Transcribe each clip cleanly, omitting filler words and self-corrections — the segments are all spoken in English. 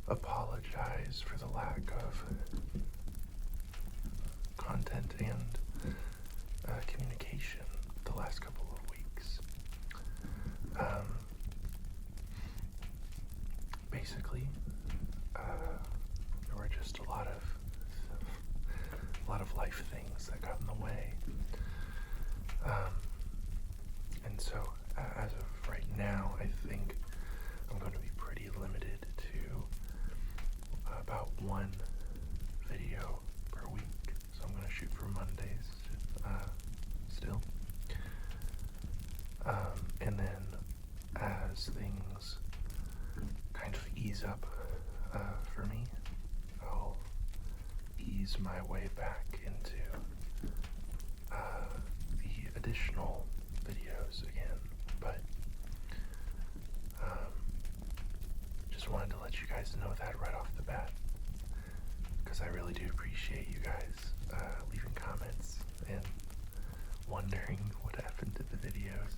apologize for the lack of content and communication the last couple of weeks. Basically, there were just a lot of life things that got in the way. And so, as of right now, I think I'm going to be pretty limited to about one video per week. So I'm going to shoot for Mondays still. And then as things kind of ease up for me, I'll ease my way back into the additional videos again. But just wanted to let you guys know that right off the bat, because I really do appreciate you guys leaving comments and wondering what happened to the videos.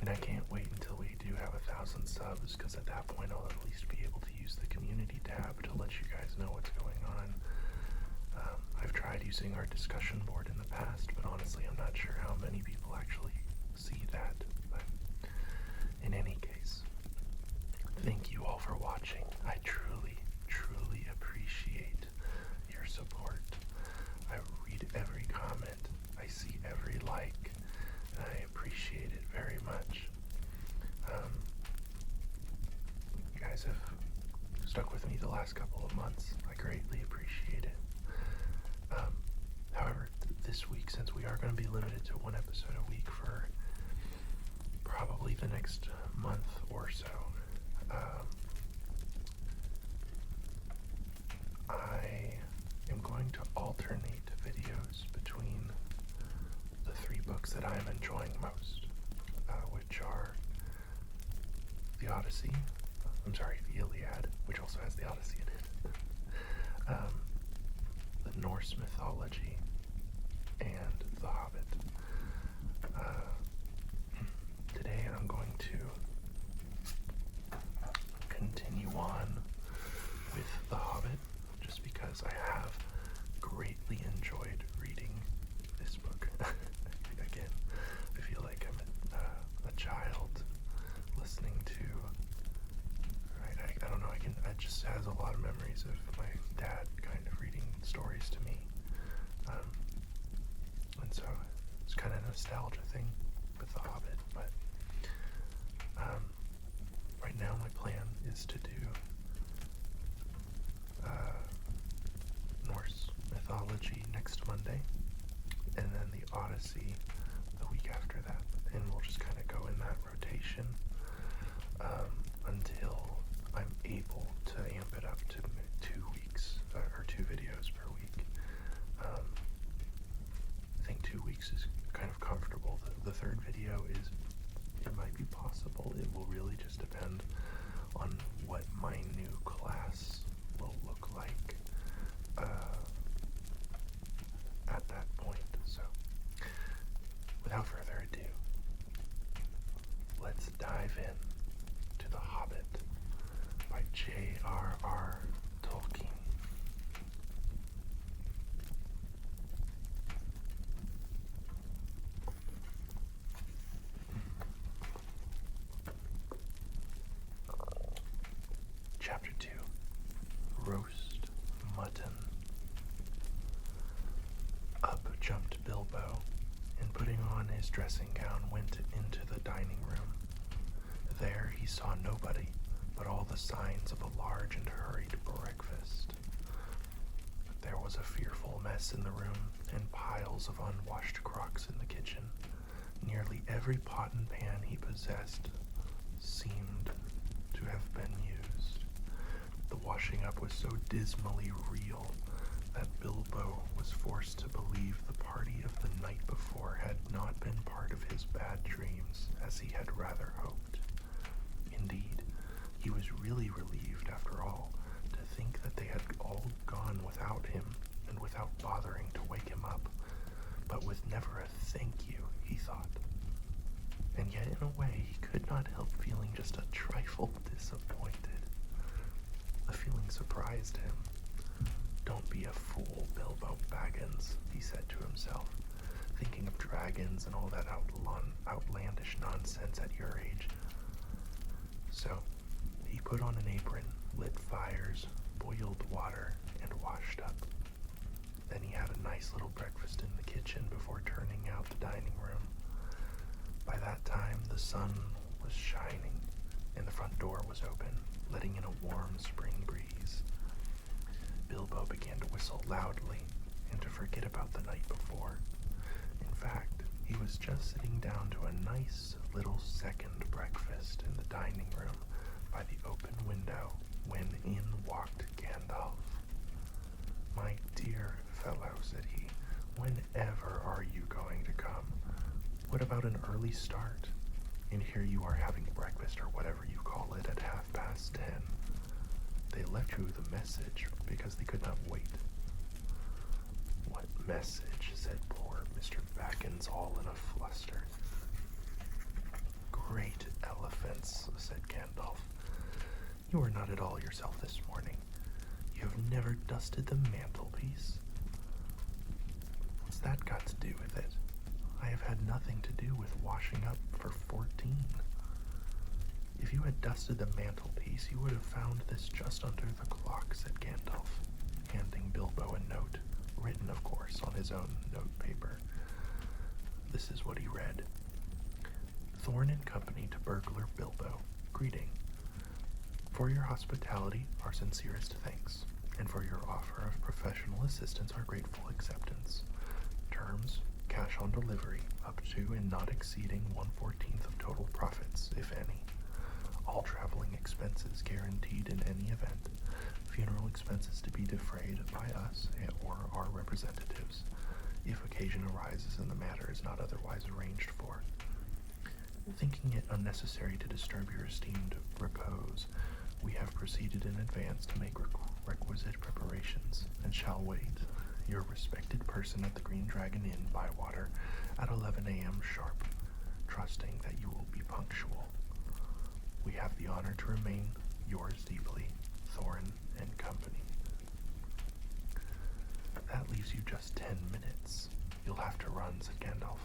And I can't wait until we do have 1,000 subs, because at that point I'll at least be able to use the community tab to let you guys know what's going on. I've tried using our discussion board in the past, but honestly I'm not sure how many people actually see that. But in any case, thank you all for watching. I truly, truly appreciate your support. I read every comment, I see every like, and I appreciate it very much. You guys have stuck with me the last couple of months. I greatly appreciate it. However, this week, since we are going to be limited to one episode a week for probably the next month or so, I am going to alternate videos between the three books that I'm enjoying most, which are the Iliad, which also has the Odyssey in it, the Norse mythology, and the Hobbit. Today I'm going to continue on with the Hobbit, just because I have greatly enjoyed reading this book. Again, I feel like I'm a child listening to, I don't know, it just has a lot of memories of my dad kind of reading stories to me. And so it's kind of a nostalgia thing with the Hobbit, but right now my plan is to do Norse mythology next Monday, and then the Odyssey the week after that, and we'll just kind of go in that rotation until I'm able to amp it up to 2 weeks, or 2 videos per week. I think 2 weeks is kind of comfortable. The third video it might be possible. It will really just depend on what my new class will look like at that point. So, without further ado, let's dive in to The Hobbit by J.R.R. Tolkien. Chapter 2, Roast Mutton. Up jumped Bilbo, and putting on his dressing gown, went into the dining room. There he saw nobody but all the signs of a large and hurried breakfast. But there was a fearful mess in the room, and piles of unwashed crocks in the kitchen. Nearly every pot and pan he possessed seemed to have been used. The washing up was so dismally real that Bilbo was forced to believe the party of the night before had not been part of his bad dreams, as he had rather hoped. Indeed, he was really relieved, after all, to think that they had all gone without him, and without bothering to wake him up, but with never a thank you, he thought. And yet, in a way, he could not help feeling just a trifle disappointed. A feeling advised him. "Don't be a fool, Bilbo Baggins," he said to himself, thinking of dragons and all that outlandish nonsense at your age. So he put on an apron, lit fires, boiled water, and washed up. Then he had a nice little breakfast in the kitchen before turning out the dining room. By that time, the sun was shining, and the front door was open, letting in a warm spring breeze. Bilbo began to whistle loudly and to forget about the night before. In fact, he was just sitting down to a nice little second breakfast in the dining room by the open window when in walked Gandalf. "My dear fellow," said he, "whenever are you going to come? What about an early start? And here you are having breakfast or whatever you call it at 10:30. They left you the message because they could not wait." "What message?" said poor Mr. Baggins, all in a fluster. "Great elephants," said Gandalf. "You are not at all yourself this morning. You have never dusted the mantelpiece." "What's that got to do with it? I have had nothing to do with washing up for 14. "If you had dusted the mantelpiece, you would have found this just under the clock," said Gandalf, handing Bilbo a note, written, of course, on his own note paper. This is what he read. "Thorn and Company to Burglar Bilbo. Greeting. For your hospitality, our sincerest thanks, and for your offer of professional assistance, our grateful acceptance. Terms, cash on delivery, up to and not exceeding 1/14 of total profits, if any. All traveling expenses guaranteed in any event. Funeral expenses to be defrayed by us or our representatives, if occasion arises and the matter is not otherwise arranged for. Thinking it unnecessary to disturb your esteemed repose, we have proceeded in advance to make requisite preparations, and shall wait your respected person at the Green Dragon Inn, Bywater, at 11 a.m. sharp, trusting that you will be punctual. We have the honor to remain yours deeply, Thorn and Company." "That leaves you just 10 minutes. You'll have to run," said Gandalf.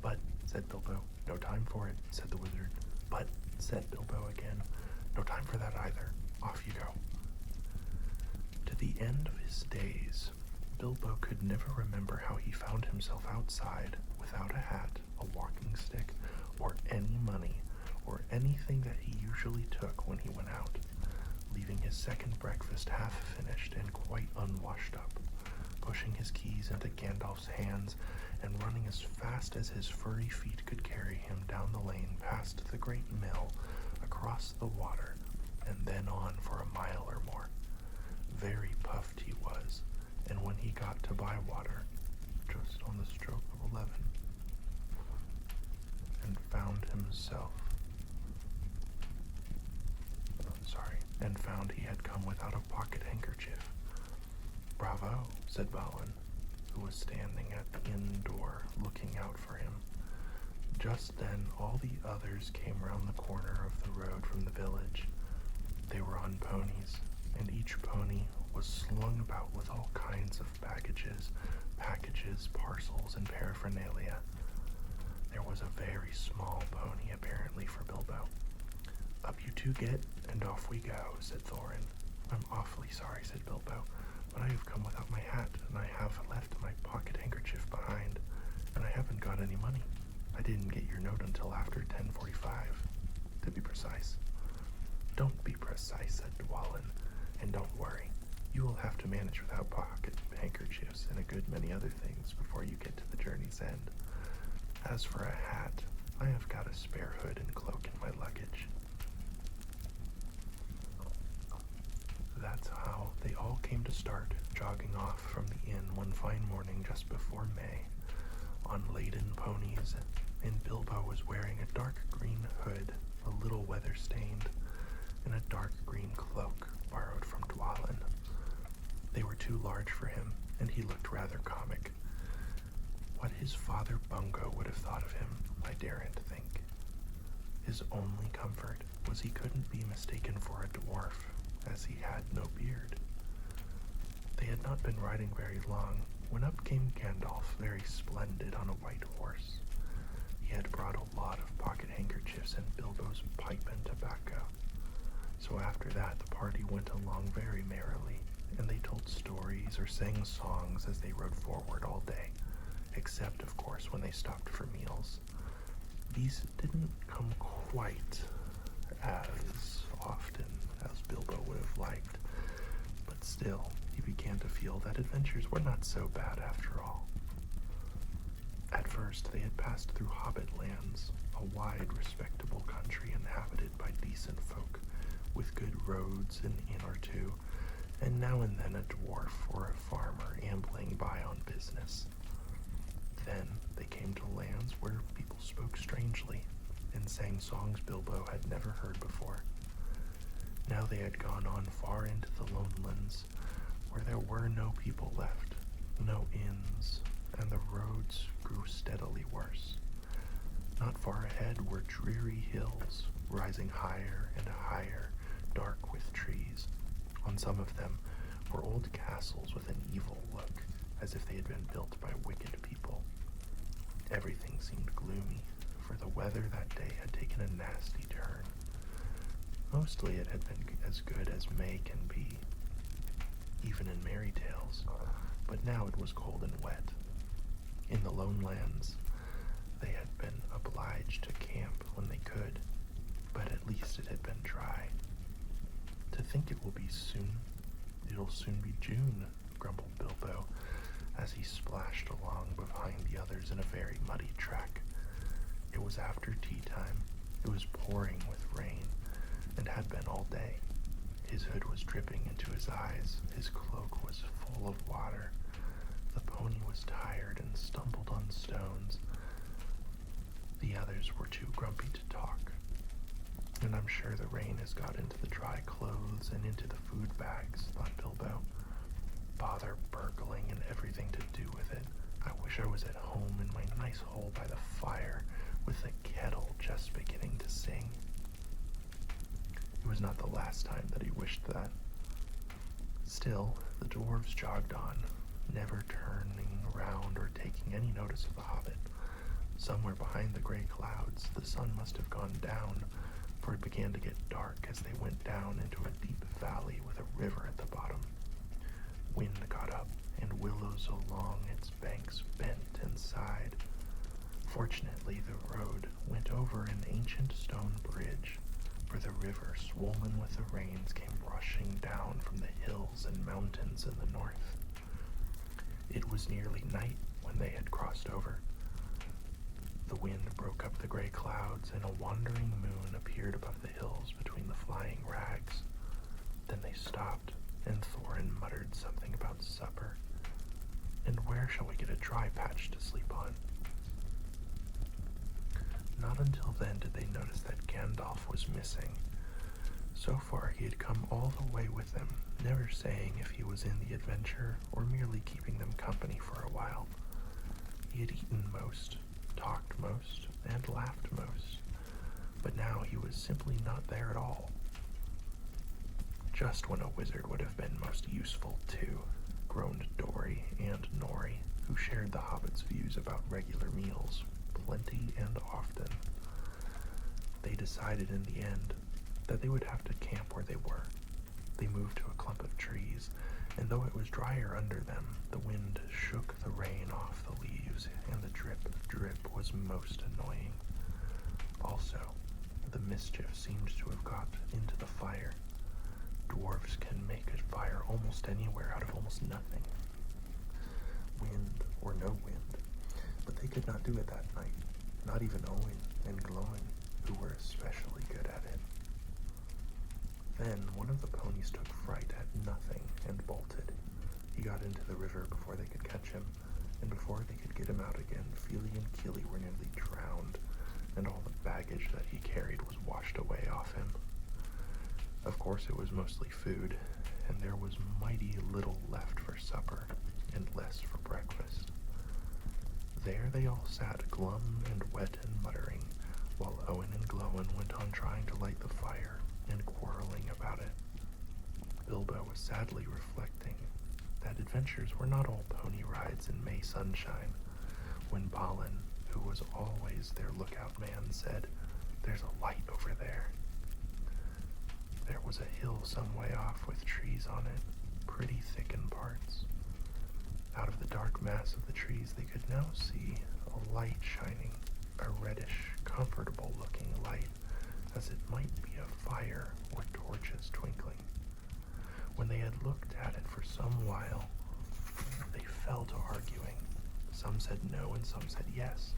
"But," said Bilbo. "No time for it," said the wizard. "But," said Bilbo again. "No time for that either. Off you go." To the end of his days, Bilbo could never remember how he found himself outside without a hat, a walking stick, or any money, or anything that he usually took when he went out, leaving his second breakfast half finished and quite unwashed up, pushing his keys into Gandalf's hands and running as fast as his furry feet could carry him down the lane past the great mill, across the water, and then on for a mile or more. Very puffed he was, and when he got to Bywater, just on the stroke of 11, and found he had come without a pocket handkerchief. "Bravo," said Balin, who was standing at the inn door looking out for him. Just then all the others came round the corner of the road from the village. They were on ponies, and each pony was slung about with all kinds of baggages, packages, parcels, and paraphernalia. There was a very small pony, apparently for Bilbo. "Up you two get, and off we go," said Thorin. "I'm awfully sorry," said Bilbo, "but I have come without my hat, and I have left my pocket handkerchief behind, and I haven't got any money. I didn't get your note until after 10:45, to be precise." "Don't be precise," said Dwalin, "and don't worry. You will have to manage without pocket handkerchiefs and a good many other things before you get to the journey's end. As for a hat, I have got a spare hood and cloak in my luggage." That's how they all came to start, jogging off from the inn one fine morning just before May, on laden ponies, and Bilbo was wearing a dark green hood, a little weather-stained, and a dark green cloak borrowed from Dwalin. They were too large for him, and he looked rather comic. What his father Bungo would have thought of him, I daren't think. His only comfort was he couldn't be mistaken for a dwarf, as he had no beard. had not been riding very long when up came Gandalf, very splendid on a white horse. He had brought a lot of pocket handkerchiefs and Bilbo's pipe and tobacco. So after that, the party went along very merrily, and they told stories or sang songs as they rode forward all day, except, of course, when they stopped for meals. These didn't come quite as often as Bilbo would have liked, but still, he began to feel that adventures were not so bad after all. At first, they had passed through Hobbit lands, a wide, respectable country inhabited by decent folk, with good roads, an inn or two, and now and then a dwarf or a farmer ambling by on business. Then they came to lands where people spoke strangely and sang songs Bilbo had never heard before. Now they had gone on far into the lowlands, where there were no people left, no inns, and the roads grew steadily worse. Not far ahead were dreary hills, rising higher and higher, dark with trees. On some of them were old castles with an evil look, as if they had been built by wicked people. Everything seemed gloomy, for the weather that day had taken a nasty turn. Mostly it had been as good as May can be, even in merry tales, but now it was cold and wet. In the lone lands, they had been obliged to camp when they could, but at least it had been dry. To think it'll soon be June, grumbled Bilbo, as he splashed along behind the others in a very muddy track. It was after tea time. It was pouring with rain, and had been all day. His hood was dripping into his eyes. His cloak was full of water. The pony was tired and stumbled on stones. The others were too grumpy to talk. And I'm sure the rain has got into the dry clothes and into the food bags, thought Bilbo. Bother burgling and everything to do with it. I wish I was at home in my nice hole by the fire, with the kettle just beginning to sing. It was not the last time that he wished that. Still, the dwarves jogged on, never turning around or taking any notice of the hobbit. Somewhere behind the gray clouds, the sun must have gone down, for it began to get dark as they went down into a deep valley with a river at the bottom. Wind got up, and willows along its banks bent and sighed. Fortunately, the road went over an ancient stone bridge, for the river, swollen with the rains, came rushing down from the hills and mountains in the north. It was nearly night when they had crossed over. The wind broke up the gray clouds, and a wandering moon appeared above the hills between the flying rags. Then they stopped, and Thorin muttered something about supper. And where shall we get a dry patch to sleep on? Not until then did they notice that Gandalf was missing. So far he had come all the way with them, never saying if he was in the adventure or merely keeping them company for a while. He had eaten most, talked most, and laughed most, but now he was simply not there at all. Just when a wizard would have been most useful too, groaned Dory and Nori, who shared the hobbit's views about regular meals, plenty and often. They decided in the end that they would have to camp where they were. They moved to a clump of trees, and though it was drier under them, the wind shook the rain off the leaves, and the drip was most annoying. Also, the mischief seemed to have got into the fire. Dwarves can make a fire almost anywhere out of almost nothing. Wind or no wind. But they could not do it that night, not even Owen and Glowing, who were especially good at it. Then one of the ponies took fright at nothing and bolted. He got into the river before they could catch him, and before they could get him out again, Feely and Keely were nearly drowned, and all the baggage that he carried was washed away off him. Of course, it was mostly food, and there was mighty little left for supper, and less for breakfast. There they all sat, glum and wet and muttering, while Owen and Glowin went on trying to light the fire and quarreling about it. Bilbo was sadly reflecting said adventures were not all pony rides in May sunshine. When Balin, who was always their lookout man, said, "There's a light over there." There was a hill some way off with trees on it, pretty thick in parts. Out of the dark mass of the trees they could now see a light shining, a reddish, comfortable-looking light, as it might be a fire or torches twinkling. When they had looked at it for some while, they fell to arguing. Some said no and some said yes.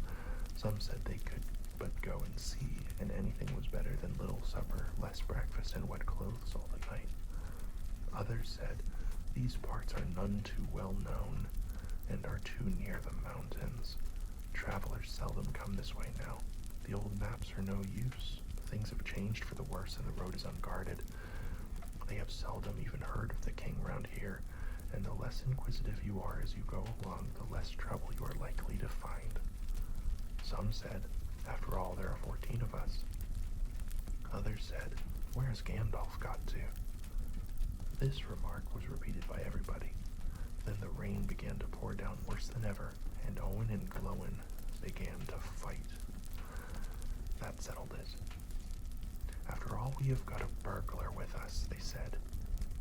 Some said they could but go and see, and anything was better than little supper, less breakfast, and wet clothes all the night. Others said, "These parts are none too well known, and are too near the mountains. Travelers seldom come this way now. The old maps are no use. Things have changed for the worse, and the road is unguarded. They have seldom even heard of the king round here, and the less inquisitive you are as you go along, the less trouble you are likely to find." Some said, "After all, there are 14 of us." Others said, "Where has Gandalf got to?" This remark was repeated by everybody. Then the rain began to pour down worse than ever, and Owen and Glóin began to fight. That settled it. "After all, we have got a burglar with us," they said,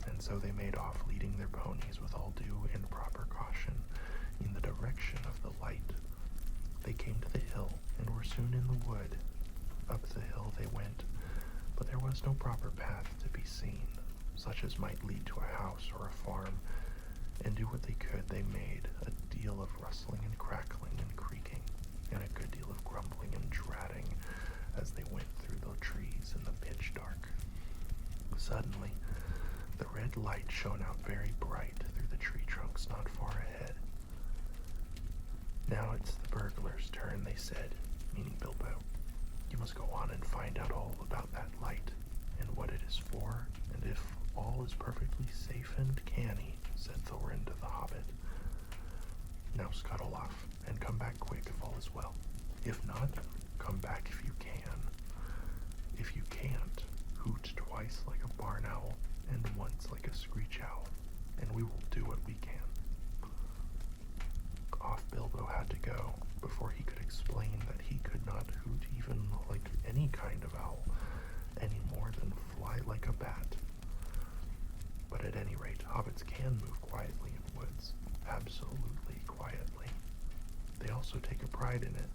and so they made off, leading their ponies with all due and proper caution in the direction of the light. They came to the hill and were soon in the wood. Up the hill they went, but there was no proper path to be seen, such as might lead to a house or a farm, and do what they could, they made a deal of rustling and crackling and creaking, and a good deal of grumbling and dratting as they went through the trees in the pitch dark. Suddenly, the red light shone out very bright through the tree trunks not far ahead. "Now it's the burglar's turn," they said, meaning Bilbo. "You must go on and find out all about that light, and what it is for, and if all is perfectly safe and canny," said Thorin to the Hobbit. "Now scuttle off, and come back quick if all is well. If not, come back if you can. If you can't, hoot twice like a barn owl, and once like a screech owl, and we will do what we can." Off Bilbo had to go, before he could explain that he could not hoot even like any kind of owl, any more than fly like a bat. But at any rate, hobbits can move quietly in woods, absolutely quietly. They also take a pride in it,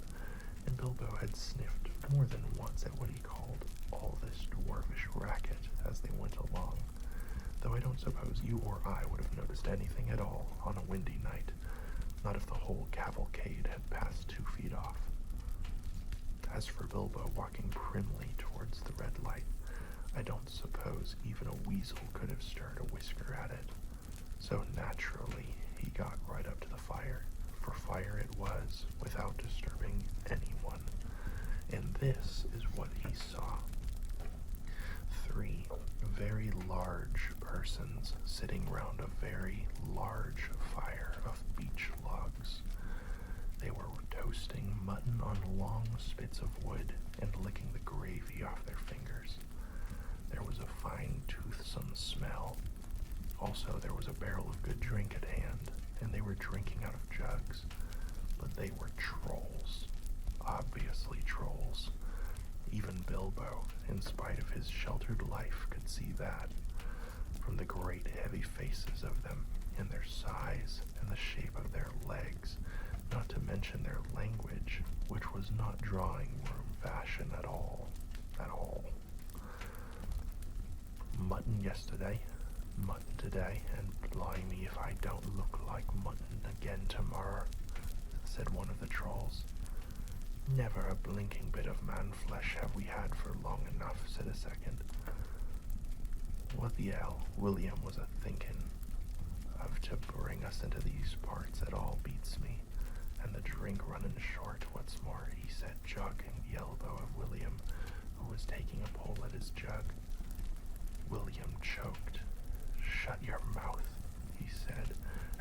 and Bilbo had sniffed more than once at what he called all this dwarvish racket as they went along, though I don't suppose you or I would have noticed anything at all on a windy night, not if the whole cavalcade had passed 2 feet off. As for Bilbo walking primly towards the red light, I don't suppose even a weasel could have stirred a whisker at it. So naturally, he got right up to the fire, for fire it was, without disturbing anyone. And this is what he saw. 3 very large persons sitting round a very large fire of beech logs. They were toasting mutton on long spits of wood and licking the gravy off their fingers. There was a fine, toothsome smell. Also, there was a barrel of good drink at hand, and they were drinking out of jugs. But they were trolls. Obviously trolls. Even Bilbo, in spite of his sheltered life, could see that, from the great heavy faces of them, and their size, and the shape of their legs, not to mention their language, which was not drawing-room fashion at all. At all. Mutton yesterday, mutton today, and blimey if I don't look like mutton again tomorrow, said one of the trolls. Never a blinking bit of man-flesh have we had for long enough, said a second. What the hell William was a-thinking of to bring us into these parts at all beats me, and the drink running short, what's more, he said, jogging the elbow of William, who was taking a pull at his jug. William choked. "Shut your mouth," he said,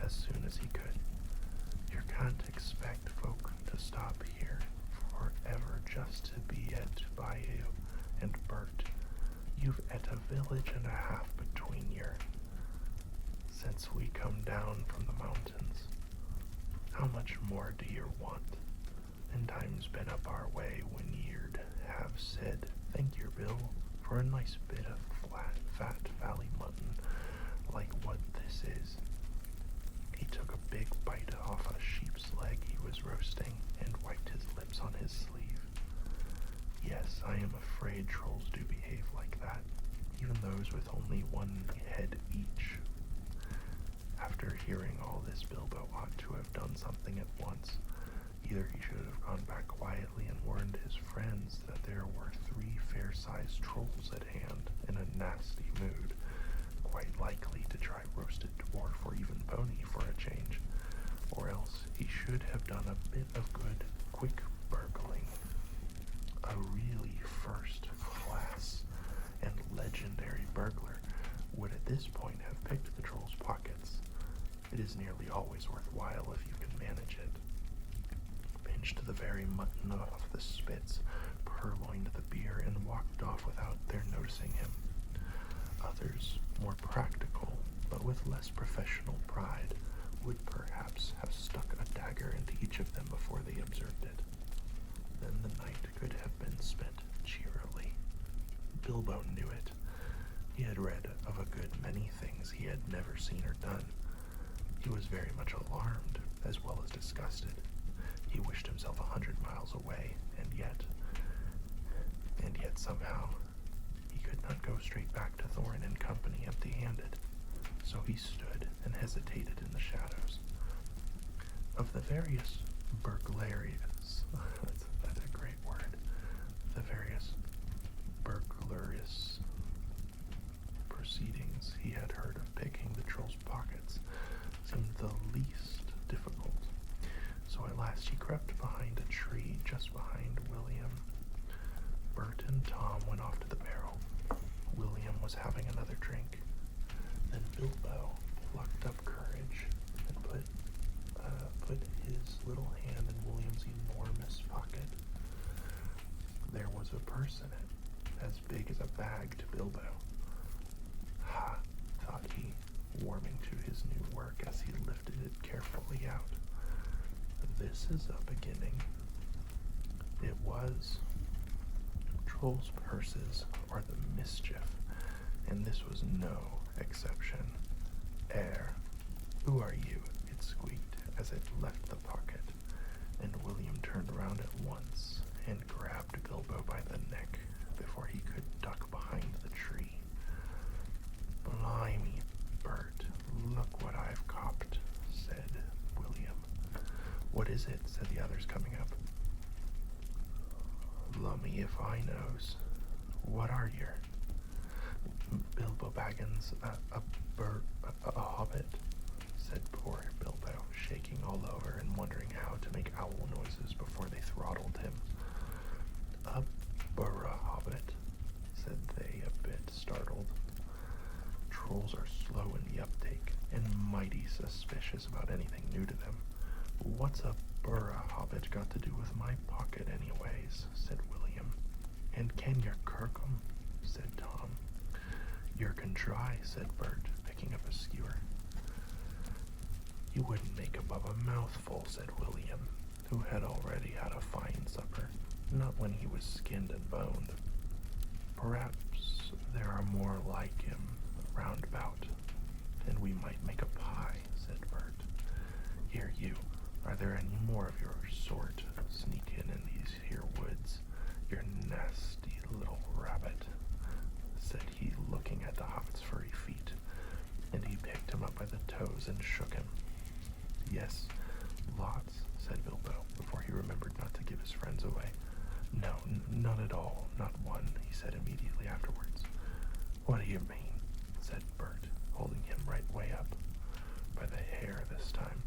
as soon as he could. "You can't expect folk to stop here forever just to be et by you and Bert. You've et a village and a half between yer. since we come down from the mountains. How much more do you want? And time's been up our way when ye'd have said, thank you, Bill, for a nice bit of fat valley mutton like what this is. He took a big bite off a sheep's leg he was roasting and wiped his lips on his sleeve. Yes, I am afraid trolls do behave like that, even those with only one head each. After hearing all this, Bilbo ought to have done something at once. Either he should have gone back quietly and warned his friends that there were 3 fair-sized trolls at hand in a nasty mood, quite likely to try roasted dwarf or even pony for a change, or else he should have done a bit of good, quick burgling. A really first-class and legendary burglar would at this point have picked the troll's pockets. It is nearly always worthwhile if you can manage it. Pinched the very mutton off the spits, purloined the beer, and walked off without their noticing him. Others, more practical, but with less professional pride, would perhaps have stuck a dagger into each of them before they observed it. Then the night could have been spent cheerily. Bilbo knew it. He had read of a good many things he had never seen or done. He was very much alarmed, as well as disgusted. He wished himself 100 miles away, and yet somehow, he could not go straight back to Thorin and company empty-handed. So he stood and hesitated in the shadows. Of the various burglarious, that's a great word, the various burglarious proceedings he had heard of picking the troll's pockets seemed the least difficult. So at last he crept behind a tree just behind William. Bert and Tom went off to the barrel. William was having another drink. Then Bilbo plucked up courage and put his little hand in William's enormous pocket. There was a purse in it, as big as a bag to Bilbo. Ha, thought he, warming to his new work as he lifted it carefully out. This is a beginning. It was. Trolls' purses are the mischief, and this was no exception. Who are you? It squeaked as it left the pocket, and William turned around at once and grabbed Bilbo by the neck before he could duck behind the tree. Blimey, Bert, look what I've copped, said William. What is it? Said the others coming up. Lummy if I knows. What are you? Bilbo Baggins, a hobbit, said poor Bilbo, shaking all over and wondering how to make owl noises before they throttled him. A burra hobbit, said they, a bit startled. Trolls are slow in the uptake and mighty suspicious about anything new to them. What's a burra hobbit got to do with my pocket anyways, said William. And can yer kirk 'em, said Tom. Yer can try, said Bert, picking up a skewer. You wouldn't make above a mouthful, said William, who had already had a fine supper, not when he was skinned and boned. Perhaps there are more like him round about, and we might make a pie, said Bert. Here, you, are there any more of your sort sneaking in these here woods? You nasty little rabbit, said he, looking at the hobbit's furry feet, and he picked him up by the toes and shook him. Yes, lots, said Bilbo, before he remembered not to give his friends away. No, none at all, not one, he said immediately afterwards. What do you mean? Said Bert, holding him right way up, by the hair this time.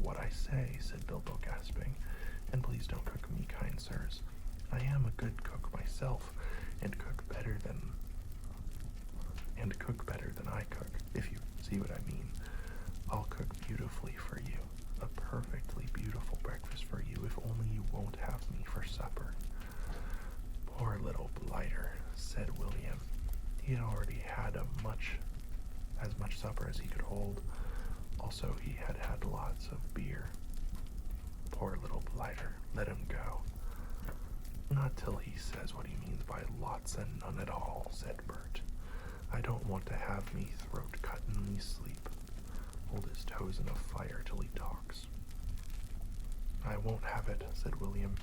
What I say, said Bilbo, gasping, and please don't cook me, kind sirs. I am a good cook myself, and cook better than I cook, if you see what I mean. I'll cook beautifully for you, a perfectly beautiful breakfast for you, if only you won't have me for supper. Poor little blighter, said William. He had already had a much as much supper as he could hold. Also, he had had lots of beer. Poor little blighter, let him go. Not till he says what he means by lots and none at all, said Bert. I don't want to have me throat cut in me sleep. Hold his toes in a fire till he talks. I won't have it, said William.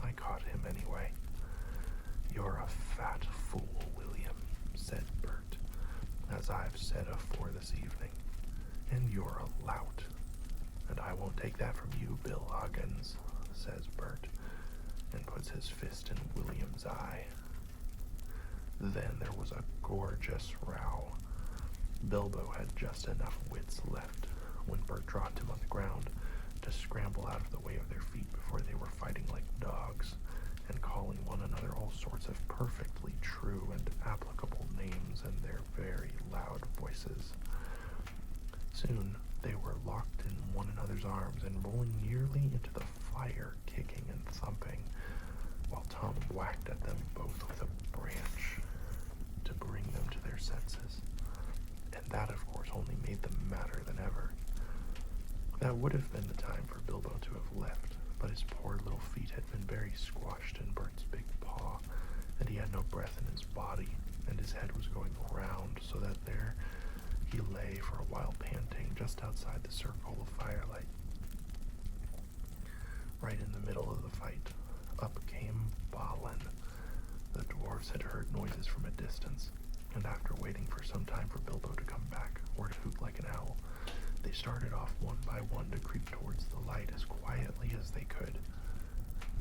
I caught him anyway. You're a fat fool, William, said Bert, as I've said afore this evening. And you're a lout. And I won't take that from you, Bill Huggins, says Bert, and puts his fist in William's eye. Then there was a gorgeous row. Bilbo had just enough wits left when Bert dropped him on the ground to scramble out of the way of their feet before they were fighting like dogs and calling one another all sorts of perfectly true and applicable names in their very loud voices. Soon they were locked in one another's arms and rolling nearly into the fire, kicking and thumping, while Tom whacked at them both with a branch to bring them to their senses. And that, of course, only made them madder than ever. That would have been the time for Bilbo to have left, but his poor little feet had been very squashed in Bert's big paw, and he had no breath in his body, and his head was going round, so that there he lay for a while panting just outside the circle of firelight. Right in the middle of the fight, up came Balin. The dwarves had heard noises from a distance, and after waiting for some time for Bilbo to come back, or to hoot like an owl, they started off one by one to creep towards the light as quietly as they could.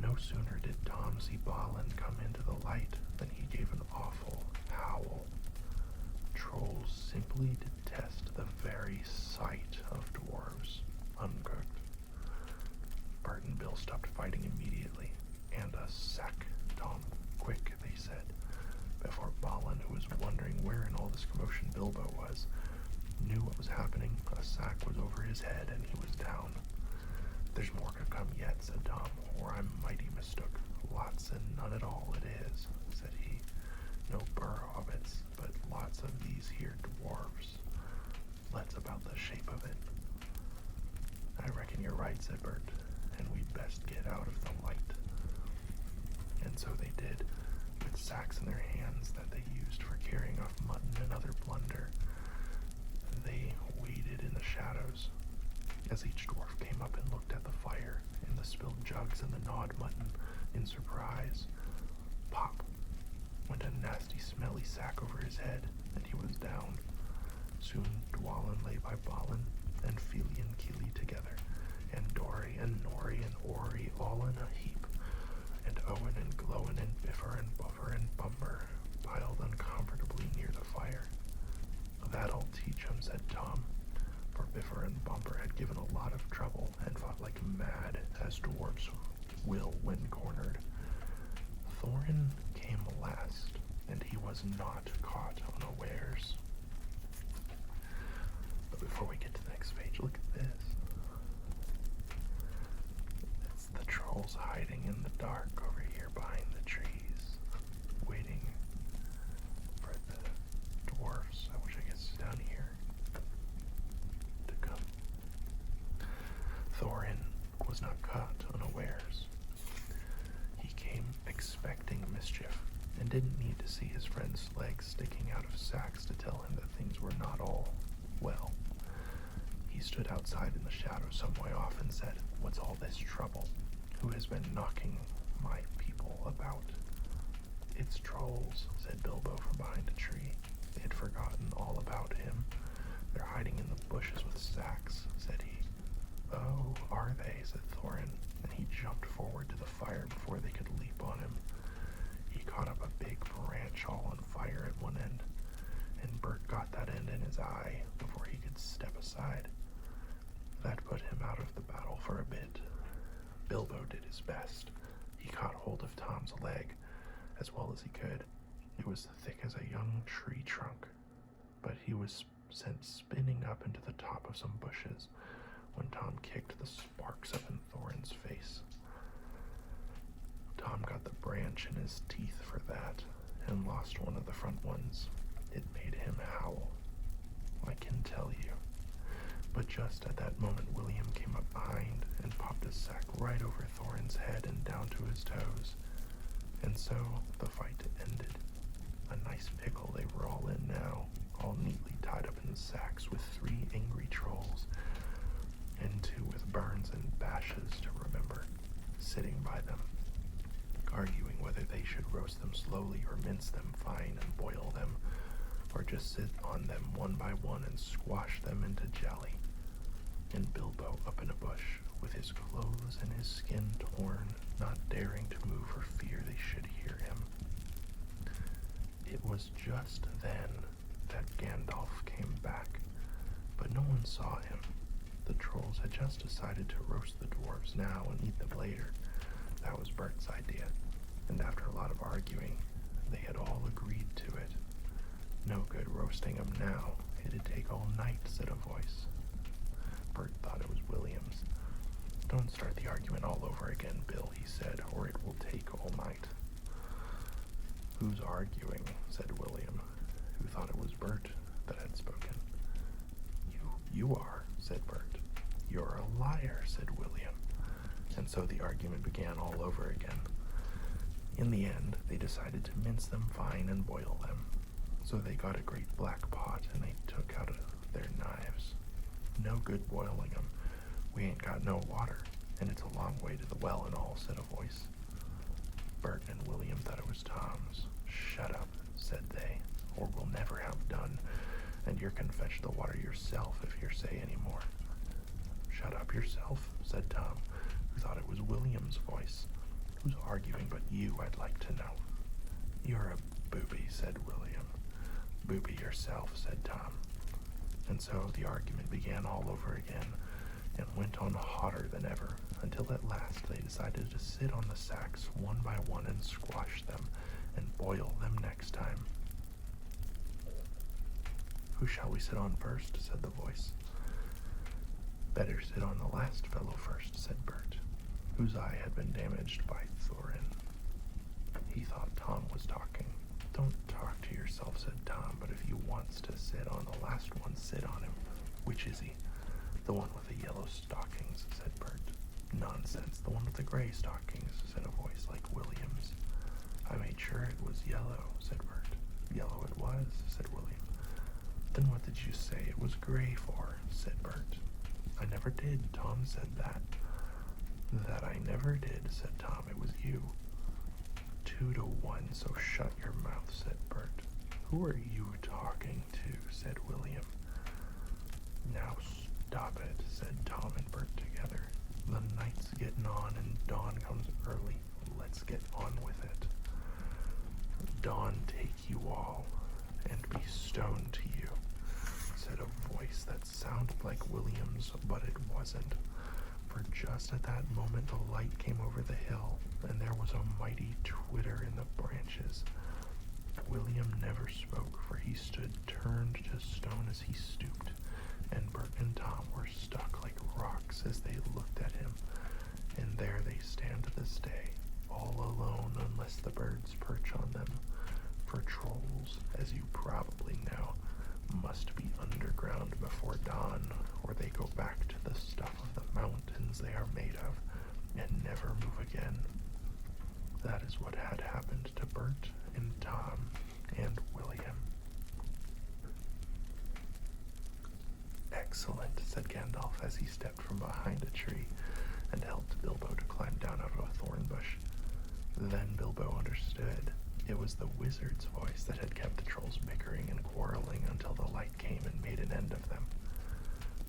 No sooner did Tom see Balin come into the light than he gave an awful howl. Trolls simply detest the very sight of dwarves, uncooked. Bert and Bill stopped fighting immediately. And a sack, Tom, quick, they said, before Balin, who was wondering where in all this commotion Bilbo was, knew what was happening. A sack was over his head, and he was down. There's more to come yet, said Tom, or I'm mighty mistook. Lots and none at all it is, said he. No burr hobbits, but lots of these here dwarves. Let's about the shape of it. I reckon you're right, said Bert, and we'd best get out of the light. And so they did, with sacks in their hands that they used for carrying off mutton and other plunder. They waded in the shadows, as each dwarf came up and looked at the fire and the spilled jugs and the gnawed mutton in surprise. Pop went a nasty smelly sack over his head, and he was down. Soon Dwalin lay by Balin, and Fili and Kili together, and Dory and Nori and Ori all in a heap, and Owen and Glowin and Biffer and Buffer and Bumper piled uncomfortably near the fire. That'll teach 'em, said Tom, for Biffer and Bumper had given a lot of trouble and fought like mad, as dwarves will when cornered. Thorin came last, and he was not caught unawares. But before we get to the next page, look at this. It's the trolls hiding in the dark over here behind the trees, waiting for the dwarfs, which I guess is down here, to come. Thorin was not caught unawares. He came expecting mischief, and didn't need to see his friend's legs sticking out of sacks to tell him that things were not all well. He stood outside in the shadow some way off and said, "What's all this trouble? Who has been knocking my people about?" "It's trolls," said Bilbo from behind a tree. They had forgotten all about him. "They're hiding in the bushes with sacks," said he. "Oh, are they?" said Thorin, and he jumped forward to the fire before they could leap on him. He caught up a big branch all on fire at one end, and Bert got that end in his eye before he could step aside. That put him out of the battle for a bit. Bilbo did his best. He caught hold of Tom's leg as well as he could. It was thick as a young tree trunk, but he was sent spinning up into the top of some bushes when Tom kicked the sparks up in Thorin's face. Tom got the branch in his teeth for that, and lost one of the front ones. It made him howl. "I can just at that moment, William came up behind and popped his sack right over Thorin's head and down to his toes. And so the fight ended. A nice pickle they were all in now, all neatly tied up in sacks with 3 angry trolls, and 2 with burns and bashes to remember, sitting by them, arguing whether they should roast them slowly or mince them fine and boil them, or just sit on them one by one and squash them into jelly. And Bilbo up in a bush, with his clothes and his skin torn, not daring to move for fear they should hear him. It was just then that Gandalf came back, but no one saw him. The trolls had just decided to roast the dwarves now and eat them later. That was Bert's idea, and after a lot of arguing, they had all agreed to it. No good roasting them now. It'd take all night, said a voice. Bert thought it was William's. Don't start the argument all over again, Bill, he said, or it will take all night. Who's arguing, said William, who thought it was Bert that had spoken. You are, said Bert. You're a liar, said William. And so the argument began all over again. In the end, they decided to mince them fine and boil them. So they got a great black pot and they took out their knives. No good boiling them. We ain't got no water, and it's a long way to the well and all, said a voice. Bert and William thought it was Tom's. Shut up, said they, or we'll never have done, and you can fetch the water yourself if you say any more. Shut up yourself, said Tom, who thought it was William's voice. Who's arguing but you, I'd like to know. You're a booby, said William. Booby yourself, said Tom. And so the argument began all over again, and went on hotter than ever, until at last they decided to sit on the sacks one by one and squash them, and boil them next time. Who shall we sit on first, said the voice. Better sit on the last fellow first, said Bert, whose eye had been damaged by Thorin. He thought Tom was talking. Don't talk to yourself, said Tom, but if you wants to sit on the last one, sit on him. Which is he? The one with the yellow stockings, said Bert. Nonsense, the one with the gray stockings, said a voice like William's. I made sure it was yellow, said Bert. Yellow it was, said William. Then what did you say it was gray for, said Bert. I never did, Tom said that. That I never did, said Tom, it was you. 2 to 1, so shut your mouth, said Bert. Who are you talking to, said William. Now stop it, said Tom and Bert together. The night's getting on and dawn comes early. Let's get on with it. Dawn take you all, and be stoned to you, said a voice that sounded like William's, but it wasn't. For just at that moment the light came over the hill, and there was a mighty twitter in the branches. William never spoke, for he stood turned to stone as he stooped, and Bert and Tom were stuck like rocks as they looked at him. And there they stand to this day, all alone unless the birds perch on them. For trolls, as you probably know, must be underground before dawn, or they go back to the stuff of the mountains they are made of, and never move again. That is what had happened to Bert and Tom and William. Excellent, said Gandalf as he stepped from behind a tree and helped Bilbo to climb down out of a thorn bush. Then Bilbo understood. It was the wizard's voice that had kept the trolls bickering and quarreling until the light came and made an end of them.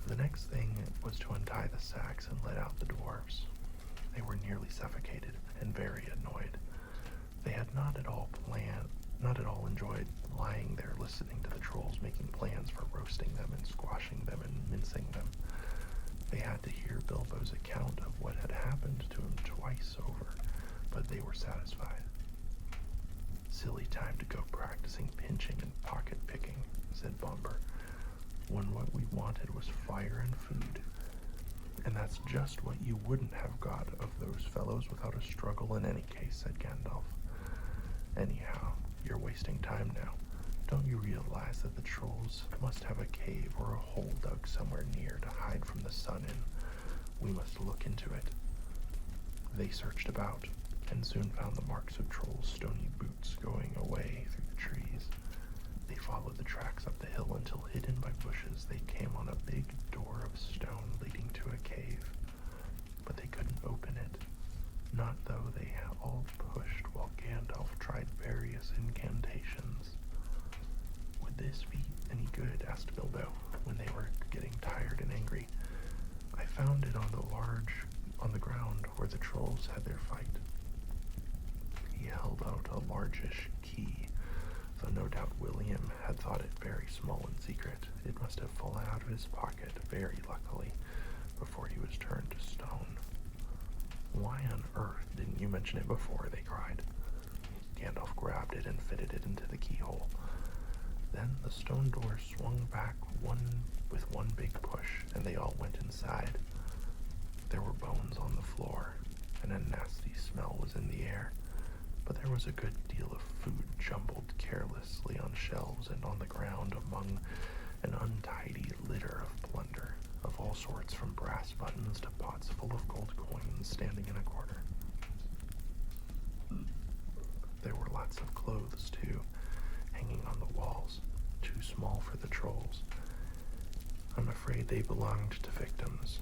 The next thing was to untie the sacks and let out the dwarves. They were nearly suffocated and very annoyed. They had not at all enjoyed lying there listening to the trolls making plans for roasting them and squashing them and mincing them. They had to hear Bilbo's account of what had happened to him twice over, but they were satisfied. Silly time to go practicing pinching and pocket picking, said Bomber, when what we wanted was fire and food. And that's just what you wouldn't have got of those fellows without a struggle in any case, said Gandalf. Anyhow, you're wasting time now. Don't you realize that the trolls must have a cave or a hole dug somewhere near to hide from the sun in? We must look into it. They searched about, and soon found the marks of trolls' stony boots going away through the trees. They followed the tracks up the hill until, hidden by bushes, they came on a big door of stone leading to a cave. But they couldn't open it, not though they all pushed while Gandalf tried various incantations. Would this be any good? Asked Bilbo, when they were getting tired and angry. I found it on the ground where the trolls had their fight. He held out a largish key, though no doubt William had thought it very small and secret. It must have fallen out of his pocket, very luckily, before he was turned to stone. Why on earth didn't you mention it before? They cried. Gandalf grabbed it and fitted it into the keyhole. Then the stone door swung back with one big push, and they all went inside. There were bones on the floor, and a nasty smell was in the air, but there was a good deal of food jumbled carelessly on shelves and on the ground among an untidy litter of plunder, of all sorts, from brass buttons to pots full of gold coins standing in a corner. There were lots of clothes, too, hanging on the walls, too small for the trolls. I'm afraid they belonged to victims.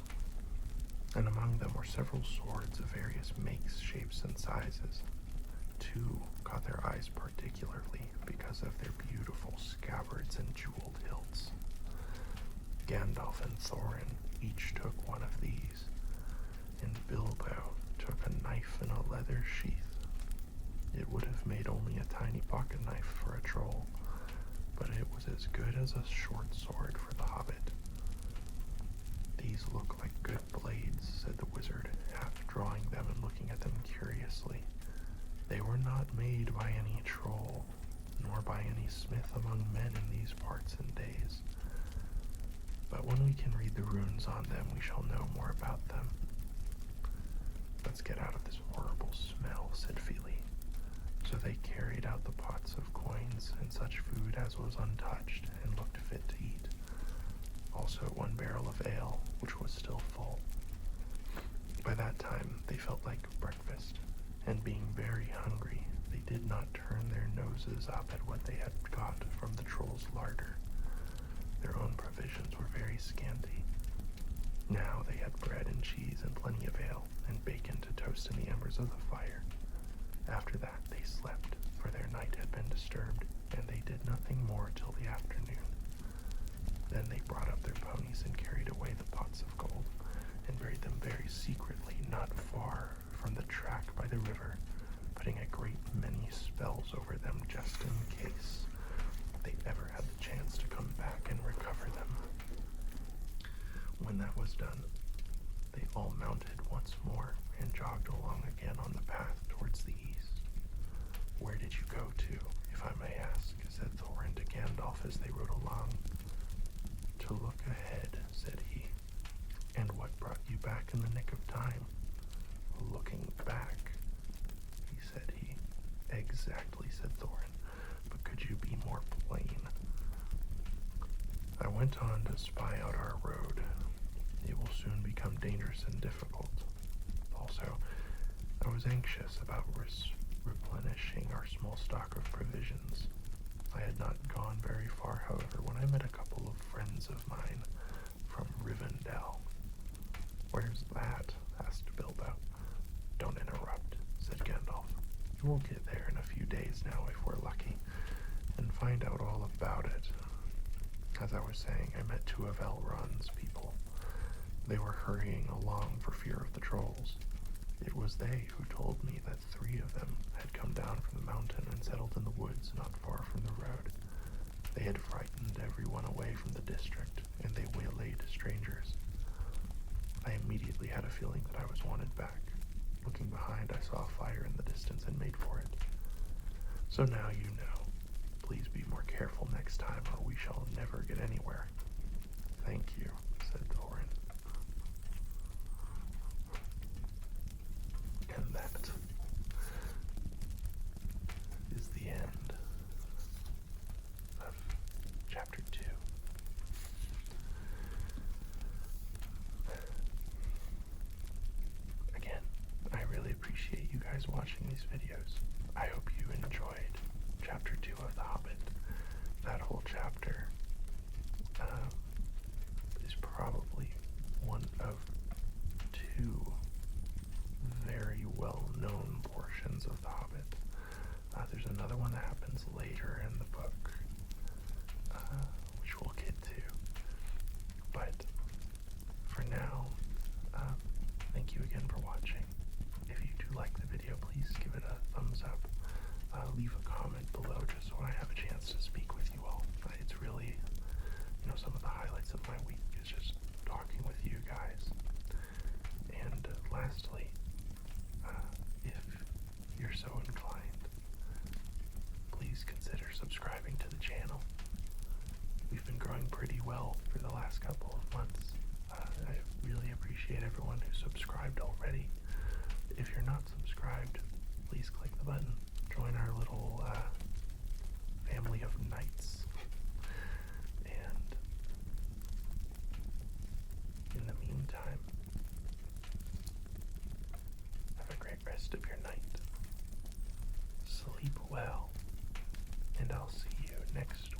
And among them were several swords of various makes, shapes, and sizes. Two caught their eyes particularly because of their beautiful scabbards and jeweled hilts. Gandalf and Thorin each took one of these, and Bilbo took a knife in a leather sheath. It would have made only a tiny pocket knife for a troll, but it was as good as a short sword for the hobbit. These look like good blades, said the wizard, half drawing them and looking at them curiously. They were not made by any troll, nor by any smith among men in these parts and days. But when we can read the runes on them, we shall know more about them. Let's get out of this horrible smell, said Fili. So they carried out the pots of coins and such food as was untouched and looked fit to eat. Also 1 barrel of ale, which was still full. By that time they felt like breakfast, and being very hungry, they did not turn their noses up at what they had got from the troll's larder. Their own provisions were very scanty. Now they had bread and cheese and plenty of ale, and bacon to toast in the embers of the fire. After that they slept, for their night had been disturbed, and they did nothing more till the afternoon. Then they brought up their ponies and carried away the pots of gold, and buried them very secretly, not far from the track by the river, putting a great many spells over them just in case they ever had the chance to come back and recover them. When that was done, they all mounted once more and jogged along again on the path towards the east. Where did you go to, if I may ask? Said Thorin to Gandalf as they rode along. To look ahead, said he. And what brought you back in the nick of time? Looking back, said he. Exactly, said Thorin, but could you be more plain? I went on to spy out our road. It will soon become dangerous and difficult. Also, I was anxious about replenishing our small stock of provisions. I had not gone very far, however, when I met a couple of friends of mine from Rivendell. Where's that? Asked Bilbo. Don't interrupt, said Gandalf. You will get there in a few days now, if we're lucky, and find out all about it. As I was saying, I met 2 of Elrond's people. They were hurrying along for fear of the trolls. It was they who told me that 3 of them had come down from the mountain and settled in the woods not far from the road. They had frightened everyone away from the district, and they waylaid strangers. I immediately had a feeling that I was wanted back. Looking behind, I saw a fire in the distance and made for it. So now you know. Please be more careful next time, or we shall never get anywhere. Thank you, said Thorin. And that is the end one of two very well-known portions of The Hobbit. There's another one that happens later in the book, which we'll get to. But for now, thank you again for watching. If you do like the video, please give it a thumbs up. Leave a comment below just so I have a chance to speak with you all. It's really, some of the highlights of my week is just talking with you guys. And lastly, if you're so inclined, please consider subscribing to the channel. We've been growing pretty well for the last couple of months. I really appreciate everyone who subscribed already. If you're not subscribed, please click the button. Join our little family of knights. And in the meantime, have a great rest of your night. Sleep well, and I'll see you next